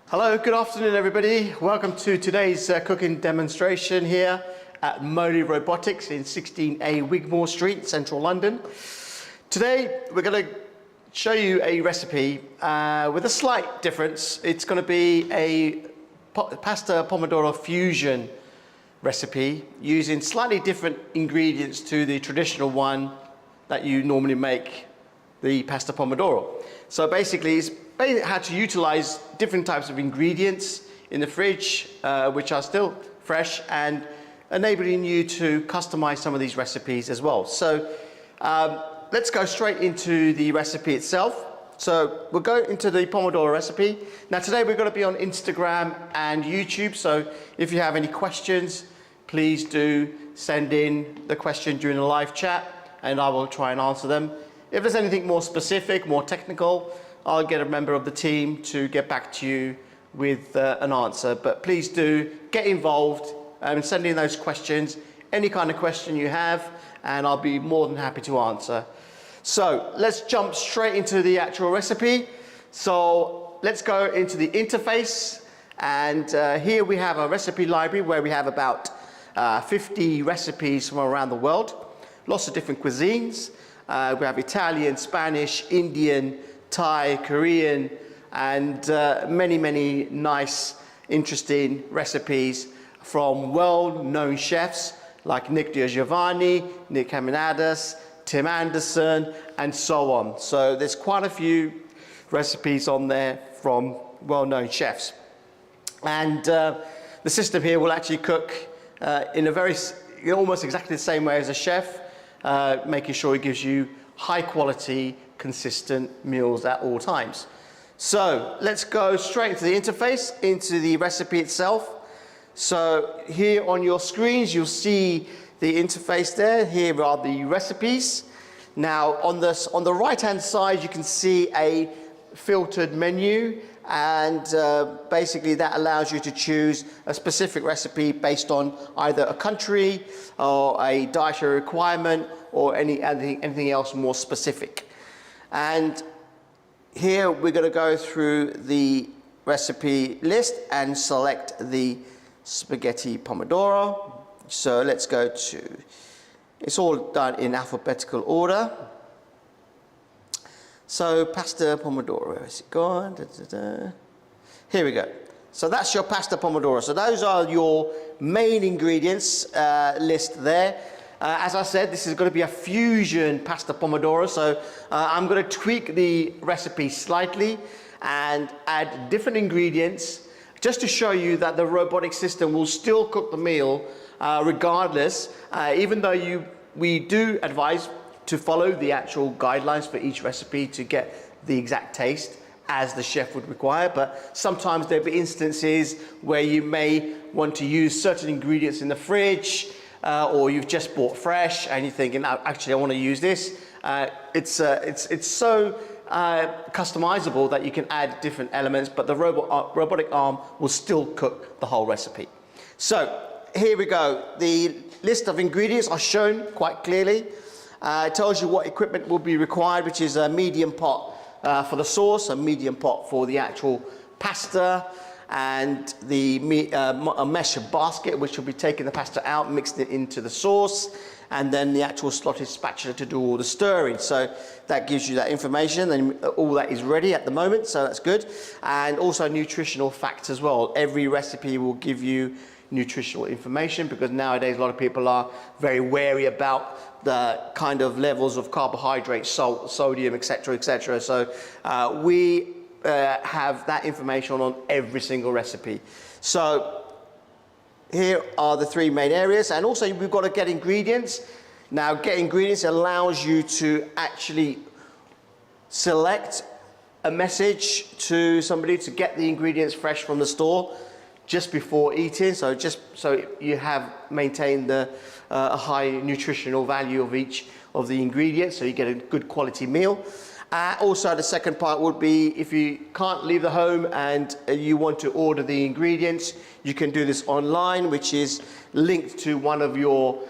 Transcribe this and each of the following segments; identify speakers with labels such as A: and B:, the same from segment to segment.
A: Hello, good afternoon everybody. Welcome to today's cooking demonstration here at Moley Robotics in 16A Wigmore Street, central London. Today we're going to show you a recipe with a slight difference. It's going to be a pasta pomodoro fusion recipe using slightly different ingredients to the traditional one that you normally make, the pasta pomodoro. So basically it's how to utilize different types of ingredients in the fridge which are still fresh and enabling you to customize some of these recipes as well. So let's go straight into the recipe itself. So we'll go into the pomodoro recipe. Now today we're going to be on Instagram and YouTube, so if you have any questions, please do send in the question during the live chat and I will try and answer them. If there's anything more specific, more technical, I'll get a member of the team to get back to you with an answer. But please do get involved and send in those questions, any kind of question you have, and I'll be more than happy to answer. So let's jump straight into the actual recipe. So let's go into the interface, and here we have a recipe library where we have about 50 recipes from around the world, lots of different cuisines. We have Italian, Spanish, Indian, Thai, Korean, and many nice, interesting recipes from well-known chefs like Nick DiGiovanni, Nick Caminadas, Tim Anderson, and so on. So there's quite a few recipes on there from well-known chefs. And the system here will actually cook in a very, almost exactly the same way as a chef, making sure it gives you high quality, consistent meals at all times. So let's go straight into the interface, into the recipe itself. So here on your screens you'll see the interface there. Here are the recipes. Now on the right hand side you can see a filtered menu, and basically that allows you to choose a specific recipe based on either a country or a dietary requirement or anything else more specific. And here we're going to go through the recipe list and select the spaghetti pomodoro. So let's go to, it's all done in alphabetical order. So pasta pomodoro, where is it gone? Here we go. So that's your pasta pomodoro. So those are your main ingredients list there. As I said, this is going to be a fusion pasta pomodoro, so I'm going to tweak the recipe slightly and add different ingredients just to show you that the robotic system will still cook the meal regardless, even though we do advise to follow the actual guidelines for each recipe to get the exact taste as the chef would require. But sometimes there'll be instances where you may want to use certain ingredients in the fridge, or you've just bought fresh and you're thinking, oh, actually I want to use this. It's so customizable that you can add different elements, but the robotic arm will still cook the whole recipe. So here we go. The list of ingredients are shown quite clearly. It tells you what equipment will be required, which is a medium pot for the sauce, a medium pot for the actual pasta, and a mesh basket which will be taking the pasta out, mixing it into the sauce, and then the actual slotted spatula to do all the stirring. So that gives you that information, and all that is ready at the moment, so that's good. And also nutritional facts as well. Every recipe will give you nutritional information, because nowadays a lot of people are very wary about the kind of levels of carbohydrates, salt, sodium, etc., etc. So we have that information on every single recipe. So here are the three main areas, and also we've got to get ingredients. Now get ingredients allows you to actually select a message to somebody to get the ingredients fresh from the store just before eating, so just so you have maintained the high nutritional value of each of the ingredients, so you get a good quality meal. Also the second part would be, if you can't leave the home and you want to order the ingredients, you can do this online, which is linked to one of your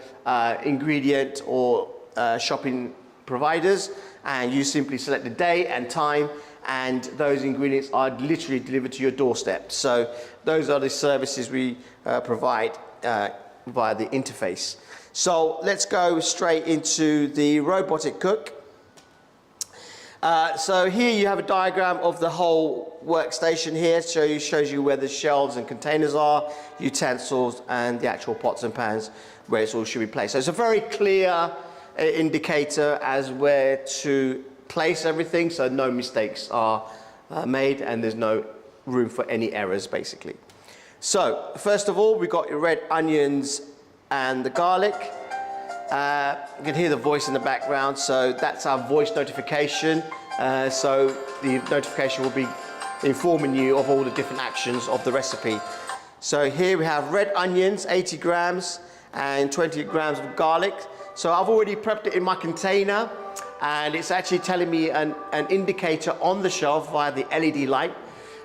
A: ingredient or shopping providers, and you simply select the day and time, and those ingredients are literally delivered to your doorstep. So those are the services we provide via the interface. So let's go straight into the robotic cook. So here you have a diagram of the whole workstation here. Shows you where the shelves and containers are, utensils, and the actual pots and pans where it all should be placed. So it's a very clear indicator as where to place everything, so no mistakes are made and there's no room for any errors basically. So first of all, we've got your red onions and the garlic. You can hear the voice in the background, so that's our voice notification. So the notification will be informing you of all the different actions of the recipe. So here we have red onions, 80 grams, and 20 grams of garlic. So I've already prepped it in my container, and it's actually telling me an indicator on the shelf via the LED light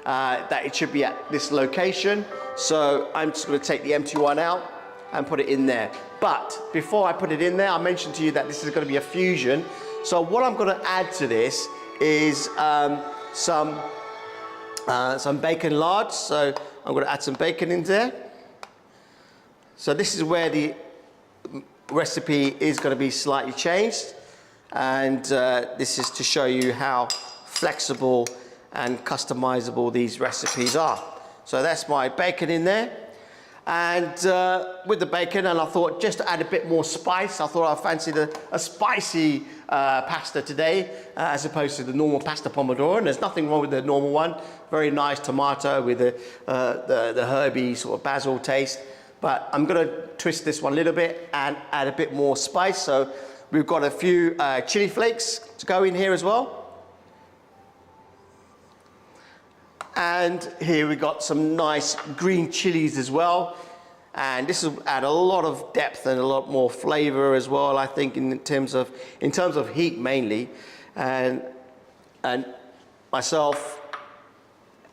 A: that it should be at this location. So I'm just going to take the empty one out and put it in there. But before I put it in there, I mentioned to you that this is going to be a fusion. So what I'm going to add to this is some bacon lard. So I'm going to add some bacon in there. So this is where the recipe is going to be slightly changed, and this is to show you how flexible and customizable these recipes are. So that's my bacon in there, and with the bacon, and I thought just to add a bit more spice, I thought I fancied a spicy pasta today as opposed to the normal pasta pomodoro, and there's nothing wrong with the normal one. Very nice tomato with the herby sort of basil taste. But I'm going to twist this one a little bit and add a bit more spice. So we've got a few chili flakes to go in here as well. And here we got some nice green chilies as well. And this will add a lot of depth and a lot more flavor as well, I think, in terms of heat mainly. And myself,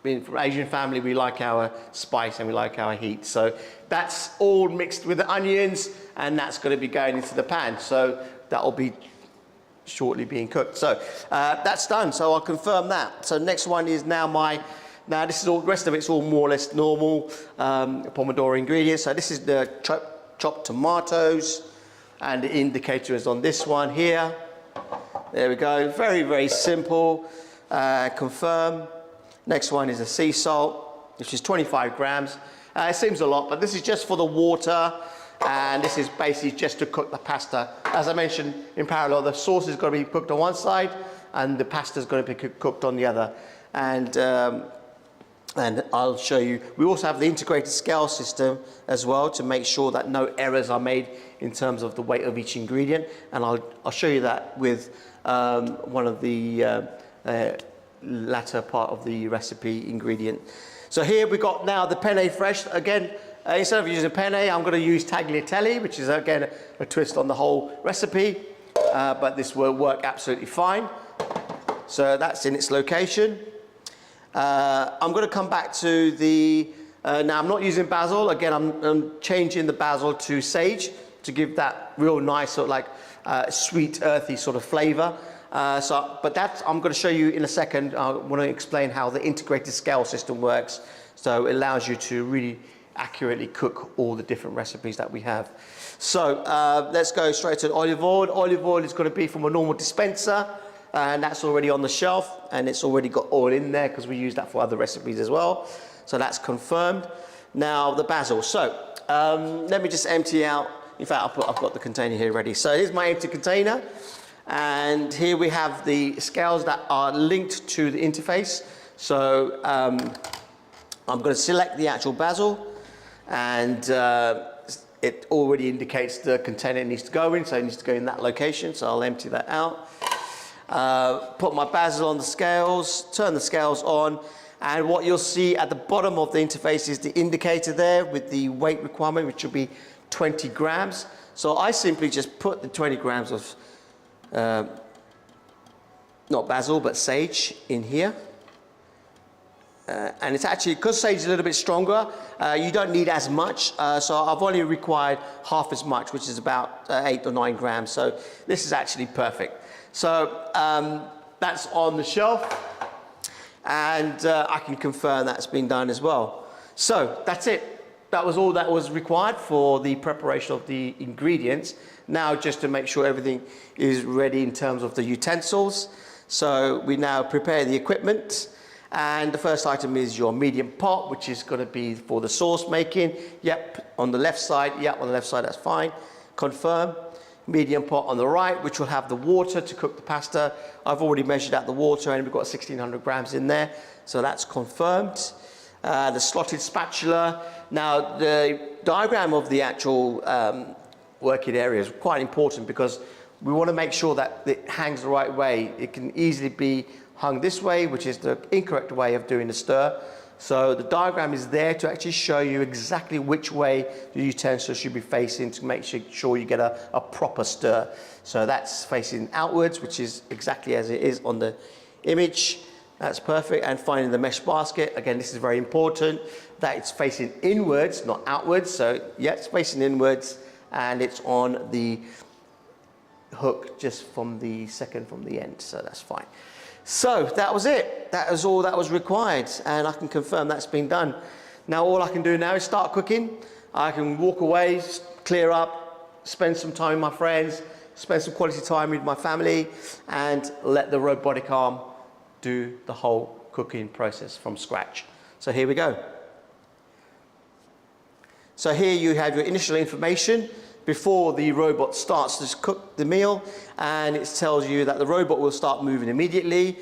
A: being from Asian family, we like our spice and we like our heat. So that's all mixed with the onions, and that's going to be going into the pan. So that will be shortly being cooked. So that's done. So I'll confirm that. So next one is now this is all, the rest of it's all more or less normal Pomodoro ingredients. So this is the chopped tomatoes, and the indicator is on this one here. There we go. Very, very simple. Confirm. Next one is the sea salt, which is 25 grams. It seems a lot, but this is just for the water, and this is basically just to cook the pasta. As I mentioned, in parallel, the sauce is going to be cooked on one side, and the pasta is going to be cooked on the other. And I'll show you. We also have the integrated scale system as well to make sure that no errors are made in terms of the weight of each ingredient. And I'll show you that with one of the latter part of the recipe ingredient. So here we've got now the penne fresh. Again, instead of using penne, I'm going to use tagliatelle, which is again a twist on the whole recipe, but this will work absolutely fine. So that's in its location. I'm going to come back to the, now I'm not using basil. Again, I'm changing the basil to sage to give that real nice sort of like sweet, earthy sort of flavor. But that I'm going to show you in a second. I want to explain how the integrated scale system works. So it allows you to really accurately cook all the different recipes that we have. So let's go straight to olive oil. Olive oil is going to be from a normal dispenser, and that's already on the shelf, and it's already got oil in there because we use that for other recipes as well. So that's confirmed. Now the basil. So let me just empty out. In fact, I've got the container here ready. So here's my empty container. And here we have the scales that are linked to the interface. So I'm going to select the actual basil, and it already indicates the container it needs to go in, so it needs to go in that location. So I'll empty that out. Put my basil on the scales, turn the scales on, and what you'll see at the bottom of the interface is the indicator there with the weight requirement, which will be 20 grams. So I simply just put the 20 grams of not basil but sage in here, and it's actually, because sage is a little bit stronger, you don't need as much, so I've only required half as much, which is about 8 or 9 grams. So this is actually perfect. So that's on the shelf, and I can confirm that's been done as well. So that's it. That was all that was required for the preparation of the ingredients. Now just to make sure everything is ready in terms of the utensils. So we now prepare the equipment, and the first item is your medium pot, which is going to be for the sauce making. Yep, on the left side. Yep, on the left side, that's fine. Confirm. Medium pot on the right, which will have the water to cook the pasta. I've already measured out the water and we've got 1600 grams in there, so that's confirmed. The slotted spatula. Now the diagram of the actual working area is quite important because we want to make sure that it hangs the right way. It can easily be hung this way, which is the incorrect way of doing the stir. So the diagram is there to actually show you exactly which way the utensil should be facing to make sure you get a proper stir. So that's facing outwards, which is exactly as it is on the image. That's perfect. And finding the mesh basket, again, this is very important, that it's facing inwards, not outwards. So yeah, it's facing inwards, and it's on the hook just from the second from the end, so that's fine. So that was it. That was all that was required, and I can confirm that's been done. Now all I can do now is start cooking. I can walk away, clear up, spend some time with my friends, spend some quality time with my family, and let the robotic arm do the whole cooking process from scratch. So here we go. So here you have your initial information before the robot starts to cook the meal, and it tells you that the robot will start moving immediately.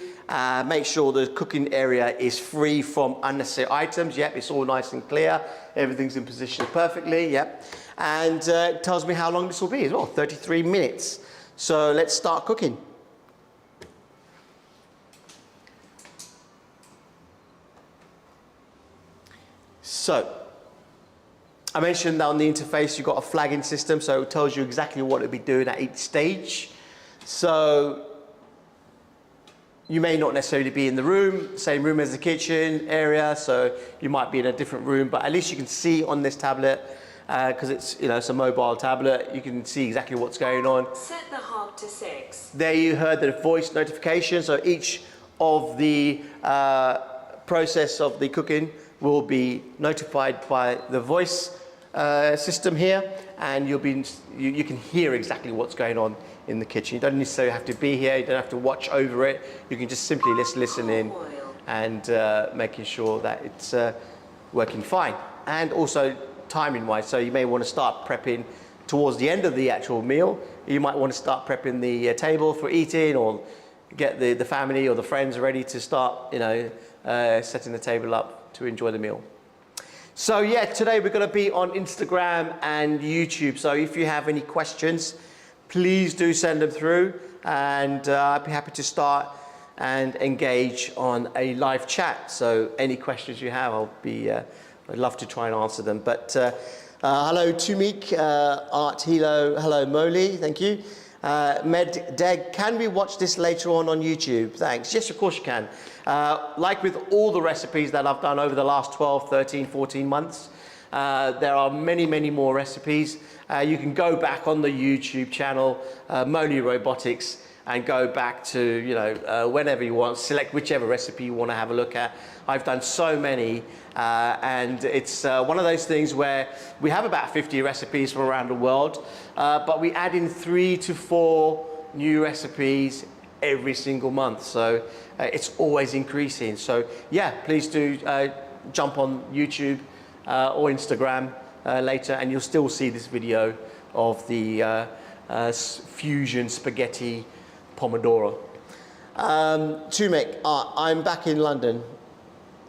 A: Make sure the cooking area is free from unnecessary items. Yep, it's all nice and clear. Everything's in position perfectly. Yep, and it tells me how long this will be as well, 33 minutes. So let's start cooking. So I mentioned that on the interface you've got a flagging system, so it tells you exactly what it'll be doing at each stage. So you may not necessarily be in the room, same room as the kitchen area, so you might be in a different room, but at least you can see on this tablet, because it's, you know, it's a mobile tablet, you can see exactly what's going on.
B: Set the harp to 6.
A: There you heard the voice notification, so each of the process of the cooking will be notified by the voice system here, and you can hear exactly what's going on in the kitchen. You don't necessarily have to be here, you don't have to watch over it, you can just simply listen in and making sure that it's working fine. And also timing wise, so you may want to start prepping towards the end of the actual meal. You might want to start prepping the table for eating, or get the family or the friends ready to start, you know, setting the table up to enjoy the meal. So yeah, today we're going to be on Instagram and YouTube. So if you have any questions, please do send them through, and I'd be happy to start and engage on a live chat. So any questions you have, I'd love to try and answer them. But hello Tumik, Art Hilo, hello Moley, thank you. Med Deg, can we watch this later on YouTube? Thanks. Yes, of course you can. Like with all the recipes that I've done over the last 12, 13, 14 months, there are many, many more recipes. You can go back on the YouTube channel, Moley Robotics, and go back to, you know, whenever you want, select whichever recipe you want to have a look at. I've done so many, and it's one of those things where we have about 50 recipes from around the world, but we add in 3 to 4 new recipes every single month. So it's always increasing. So yeah, please do jump on YouTube or Instagram later, and you'll still see this video of the fusion spaghetti Pomodoro. Tumek, I'm back in London.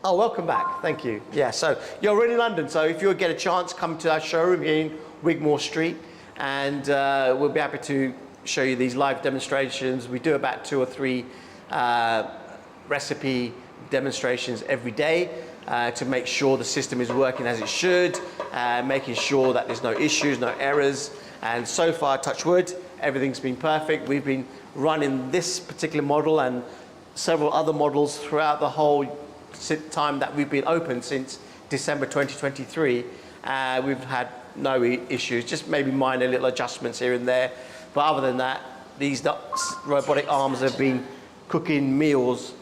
A: Oh, welcome back. Thank you. Yeah, so you're already in London, so if you get a chance, come to our showroom here in Wigmore Street, and we'll be happy to show you these live demonstrations. We do about 2 or 3 recipe demonstrations every day to make sure the system is working as it should, making sure that there's no issues, no errors. And so far, touch wood, everything's been perfect. We've been running this particular model and several other models throughout the whole time that we've been open since December 2023. We've had no issues, just maybe minor little adjustments here and there. But other than that, these robotic arms have been cooking meals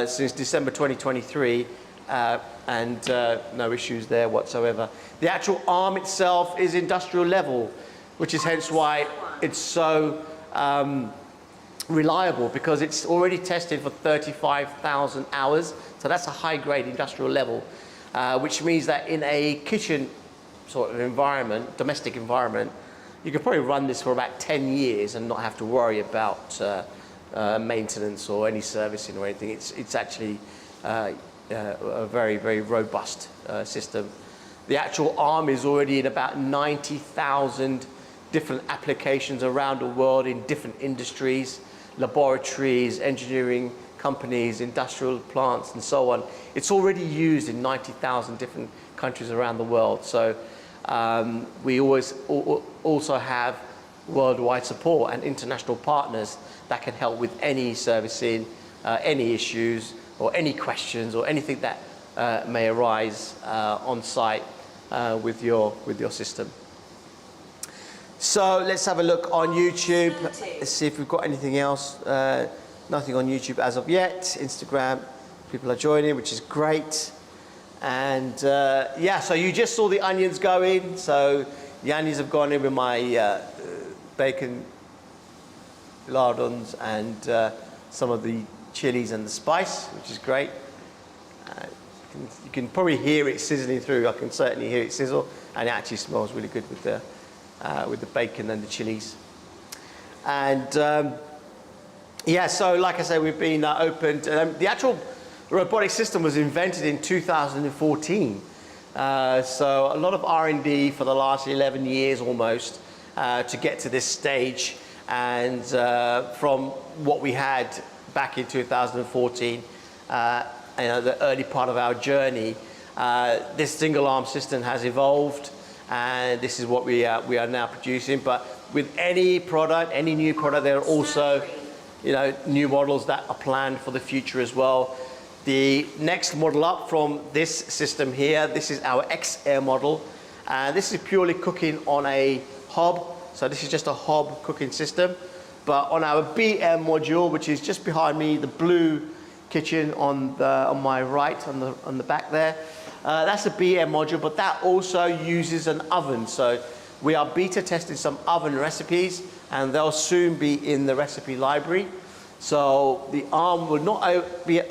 A: since December 2023, and no issues there whatsoever. The actual arm itself is industrial level, which is hence why it's so reliable, because it's already tested for 35,000 hours. So that's a high-grade industrial level, which means that in a kitchen sort of environment, domestic environment, you could probably run this for about 10 years and not have to worry about maintenance or any servicing or anything. It's actually a very, very robust system. The actual arm is already in about 90,000 different applications around the world in different industries, laboratories, engineering companies, industrial plants, and so on. It's already used in 90,000 different countries around the world. So we always also have worldwide support and international partners that can help with any servicing, any issues, or any questions, or anything that may arise on site with your system. So let's have a look on YouTube. Let's see if we've got anything else. Nothing on YouTube as of yet. Instagram, people are joining, which is great. And yeah, so you just saw the onions go in. So the onions have gone in with my bacon lardons and some of the chilies and the spice, which is great. You can probably hear it sizzling through. I can certainly hear it sizzle, and it actually smells really good with the bacon and the chilies. And yeah, so like I said, we've been opened. The actual robotic system was invented in 2014. So a lot of R&D for the last 11 years almost to get to this stage. And from what we had back in 2014, the early part of our journey, this single arm system has evolved, and this is what we are now producing. But with any product, any new product, there are also new models that are planned for the future as well. The next model up from this system here, this is our XAir model, and this is purely cooking on a hob. So this is just a hob cooking system. But on our BM module, which is just behind me, the blue kitchen on my right, on the back there, that's a BM module, but that also uses an oven. So we are beta testing some oven recipes, and they'll soon be in the recipe library. So the arm will not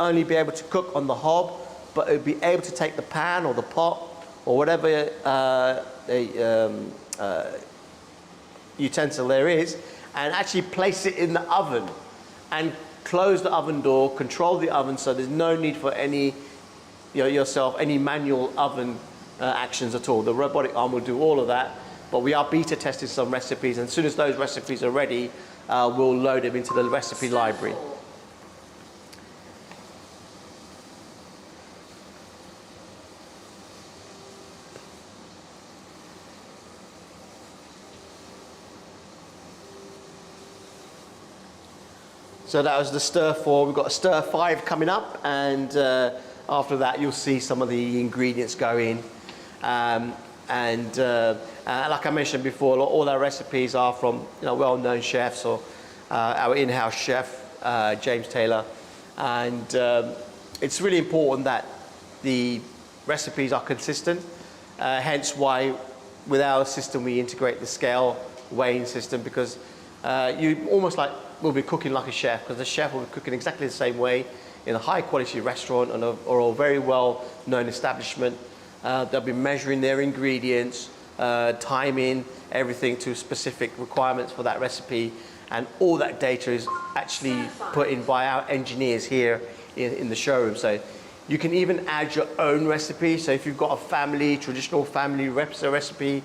A: only be able to cook on the hob, but it'll be able to take the pan or the pot or whatever utensil there is, and actually place it in the oven and close the oven door, control the oven, so there's no need for any any manual oven actions at all. The robotic arm will do all of that, but we are beta testing some recipes, and as soon as those recipes are ready, we'll load them into the recipe library. So that was the stir 4. We've got a stir 5 coming up, and after that you'll see some of the ingredients go in. And like I mentioned before, all our recipes are from well-known chefs, or our in-house chef, James Taylor. And it's really important that the recipes are consistent, hence why with our system we integrate the scale weighing system, because you almost will be cooking like a chef, because the chef will be cooking exactly the same way in a high quality restaurant or a very well known establishment. They'll be measuring their ingredients, timing everything to specific requirements for that recipe, and all that data is actually put in by our engineers here in the showroom. So you can even add your own recipe. So if you've got a traditional family recipe,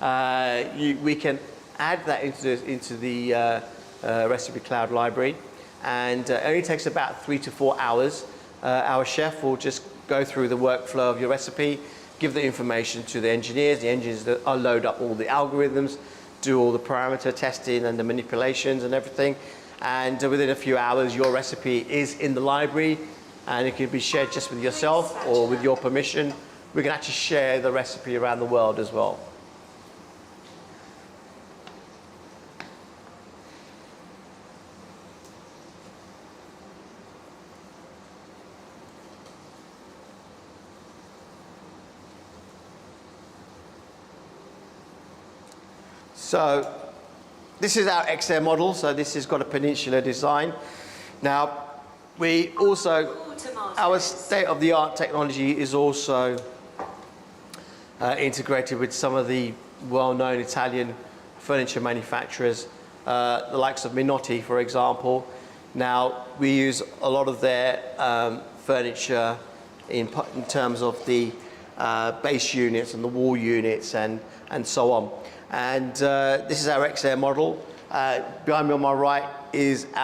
A: we can add that into the recipe cloud library, and it only takes about 3 to 4 hours. Our chef will just go through the workflow of your recipe, give the information to the engineers. The engineers will load up all the algorithms, do all the parameter testing and the manipulations and everything, and within a few hours your recipe is in the library, and it can be shared just with yourself, or with your permission we can actually share the recipe around the world as well. So this is our XR model. So this has got a peninsular design. Now, we also, our state-of-the-art technology is also integrated with some of the well-known Italian furniture manufacturers, the likes of Minotti, for example. Now, we use a lot of their furniture in terms of the base units and the wall units and so on. And this is our XR model. Behind me on my right is our